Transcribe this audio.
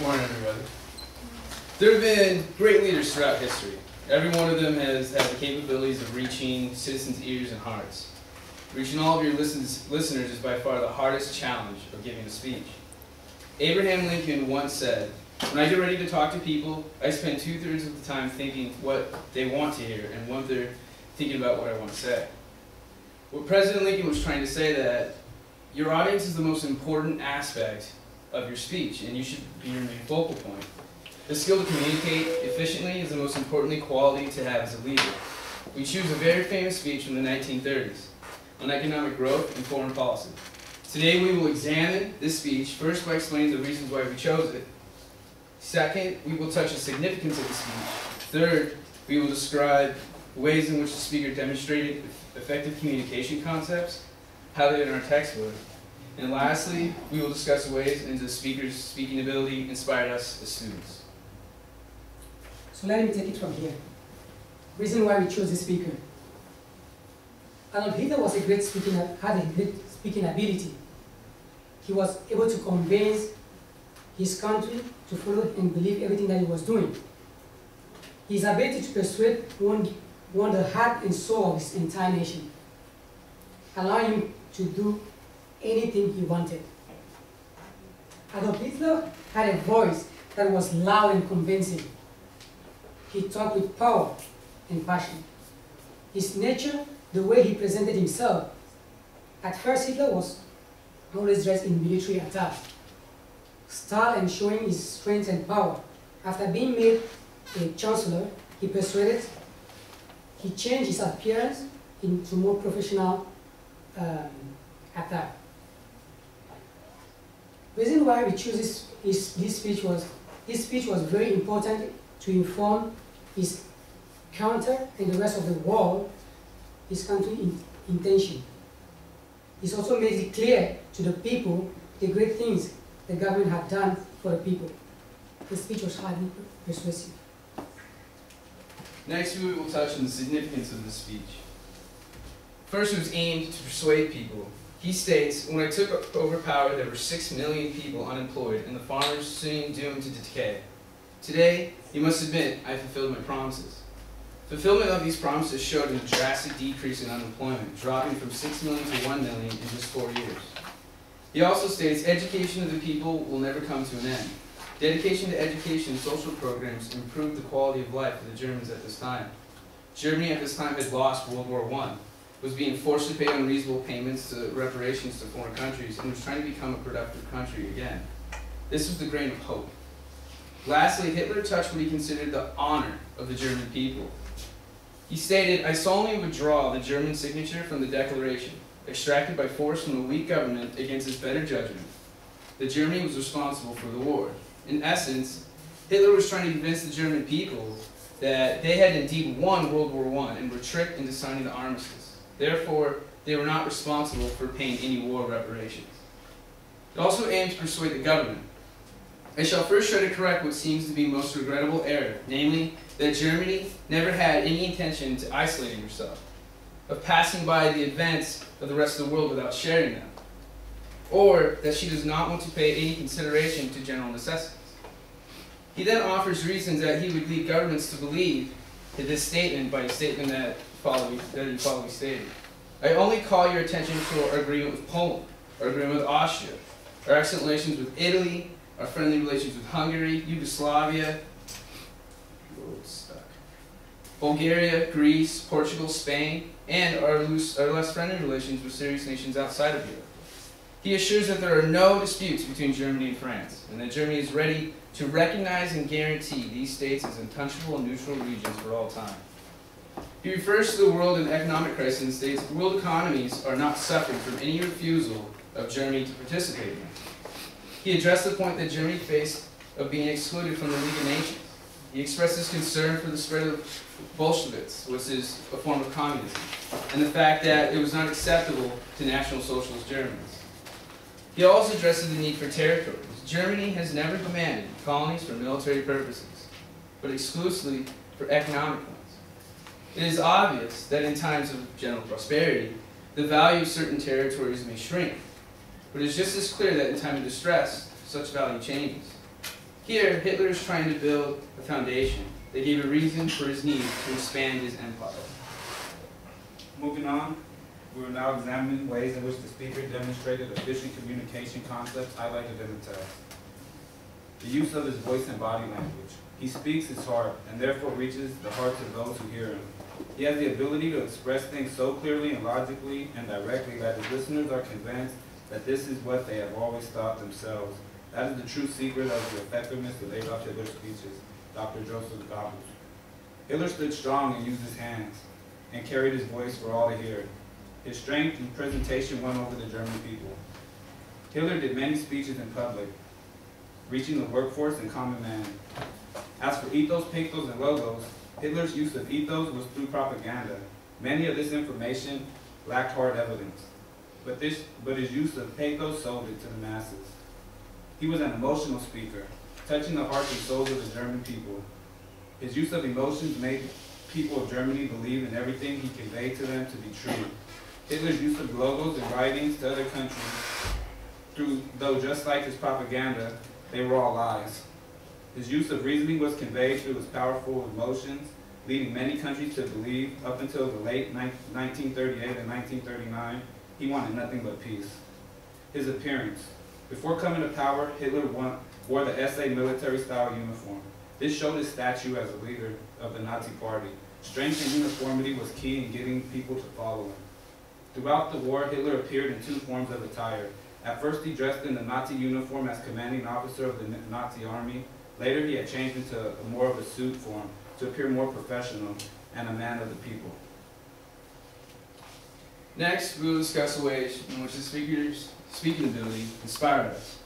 Morning, everybody. There have been great leaders throughout history. Every one of them has had the capabilities of reaching citizens' ears and hearts. Reaching all of your listeners is by far the hardest challenge of giving a speech. Abraham Lincoln once said, "When I get ready to talk to people, I spend 2/3 of the time thinking what they want to hear and 1/3 thinking about what I want to say." What President Lincoln was trying to say that your audience is the most important aspect of your speech, and you should be your main focal point. The skill to communicate efficiently is the most important quality to have as a leader. We choose a very famous speech from the 1930s on economic growth and foreign policy. Today we will examine this speech, first by explaining the reasons why we chose it. Second, we will touch the significance of the speech. Third, we will describe ways in which the speaker demonstrated effective communication concepts, highlighted in our textbook. And lastly, we will discuss ways in which the speaker's speaking ability inspired us as students. So let me take it from here. Reason why we chose this speaker. Adolf Hitler was had a great speaking ability. He was able to convince his country to follow and believe everything that he was doing. His ability to persuade won the heart and soul of his entire nation, allowing him to do anything he wanted. Adolf Hitler had a voice that was loud and convincing. He talked with power and passion. His nature, the way he presented himself. At first, Hitler was always dressed in military attire, style and showing his strength and power. After being made a chancellor, he changed his appearance into more professional attire. Reason why we choose this speech was very important to inform his country and the rest of the world his country's intention. This also made it clear to the people the great things the government had done for the people. The speech was highly persuasive. Next, we will touch on the significance of this speech. First, it was aimed to persuade people. He states, "When I took over power, there were 6 million people unemployed and the farmers soon doomed to decay. Today, you must admit, I fulfilled my promises." Fulfillment of these promises showed a drastic decrease in unemployment, dropping from 6 million to 1 million in just 4 years. He also states, "Education of the people will never come to an end." Dedication to education and social programs improved the quality of life for the Germans at this time. Germany at this time had lost World War I, was being forced to pay unreasonable payments to reparations to foreign countries, and was trying to become a productive country again. This was the grain of hope. Lastly, Hitler touched what he considered the honor of the German people. He stated, "I solemnly withdraw the German signature from the declaration, extracted by force from a weak government against its better judgment, that Germany was responsible for the war." In essence, Hitler was trying to convince the German people that they had indeed won World War I and were tricked into signing the armistice. Therefore, they were not responsible for paying any war reparations. It also aimed to persuade the government. "I shall first try to correct what seems to be most regrettable error, namely, that Germany never had any intention to isolating herself, of passing by the events of the rest of the world without sharing them, or that she does not want to pay any consideration to general necessities." He then offers reasons that he would lead governments to believe in this statement by a statement that he following stated. "I only call your attention to our agreement with Poland, our agreement with Austria, our excellent relations with Italy, our friendly relations with Hungary, Yugoslavia, Bulgaria, Greece, Portugal, Spain, and our less friendly relations with serious nations outside of Europe. He assures that there are no disputes between Germany and France, and that Germany is ready to recognize and guarantee these states as untouchable and neutral regions for all time." He refers to the world in economic crisis and states world economies are not suffering from any refusal of Germany to participate in it. He addressed the point that Germany faced of being excluded from the League of Nations. He expressed his concern for the spread of Bolsheviks, which is a form of communism, and the fact that it was not acceptable to National Socialist Germans. He also addresses the need for territories. Germany has never demanded colonies for military purposes, but exclusively for economic ones. It is obvious that in times of general prosperity, the value of certain territories may shrink, but it is just as clear that in time of distress, such value changes. Here, Hitler is trying to build a foundation that gave a reason for his need to expand his empire. Moving on, we will now examine ways in which the speaker demonstrated efficient communication concepts highlighted in the text. The use of his voice and body language. He speaks his heart and therefore reaches the hearts of those who hear him. He has the ability to express things so clearly and logically and directly that his listeners are convinced that this is what they have always thought themselves. That is the true secret of the effectiveness of Adolf Hitler's speeches. Dr. Joseph Goebbels. Hitler stood strong and used his hands and carried his voice for all to hear. His strength and presentation won over the German people. Hitler did many speeches in public, reaching the workforce and common man. As for ethos, pathos, and logos, Hitler's use of ethos was through propaganda. Many of this information lacked hard evidence, but his use of pathos sold it to the masses. He was an emotional speaker, touching the hearts and souls of the German people. His use of emotions made people of Germany believe in everything he conveyed to them to be true. Hitler's use of logos and writings to other countries, though just like his propaganda, they were all lies. His use of reasoning was conveyed through his powerful emotions, leading many countries to believe, up until the late 1938 and 1939, he wanted nothing but peace. His appearance. Before coming to power, Hitler wore the SA military-style uniform. This showed his stature as a leader of the Nazi Party. Strength and uniformity was key in getting people to follow him. Throughout the war, Hitler appeared in two forms of attire. At first, he dressed in the Nazi uniform as commanding officer of the Nazi army. Later, he had changed into more of a suit form to appear more professional and a man of the people. Next, we will discuss ways in which the speaker's speaking ability inspired us.